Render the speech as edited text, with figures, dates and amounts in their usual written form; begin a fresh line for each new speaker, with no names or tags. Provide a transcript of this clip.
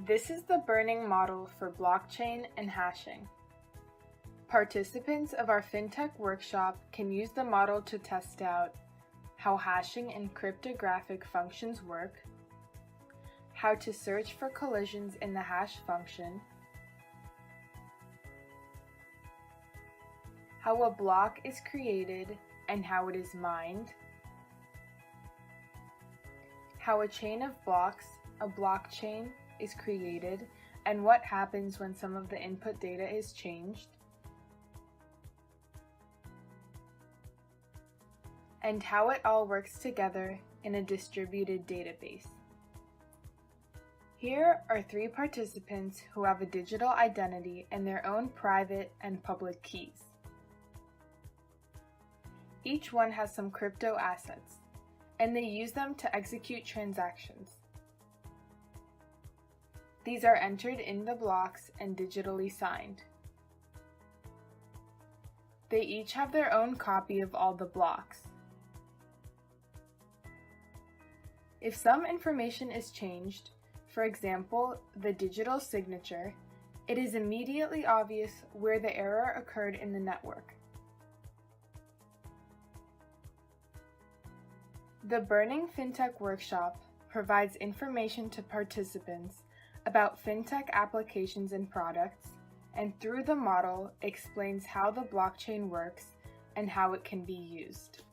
This is the Bearning model for blockchain and hashing. Participants of our FinTech workshop can use the model to test out how hashing and cryptographic functions work, how to search for collisions in the hash function, how a block is created and how it is mined, how a chain of blocks, a blockchain, is created and what happens when some of the input data is changed, and how it all works together in a distributed database. Here are 3 participants who have a digital identity and their own private and public keys. Each one has some crypto assets, and they use them to execute transactions. These are entered in the blocks and digitally signed. They each have their own copy of all the blocks. If some information is changed, for example, the digital signature, it is immediately obvious where the error occurred in the network. The Bearning FinTech workshop provides information to participants about FinTech applications and products, and through the model explains how the blockchain works and how it can be used.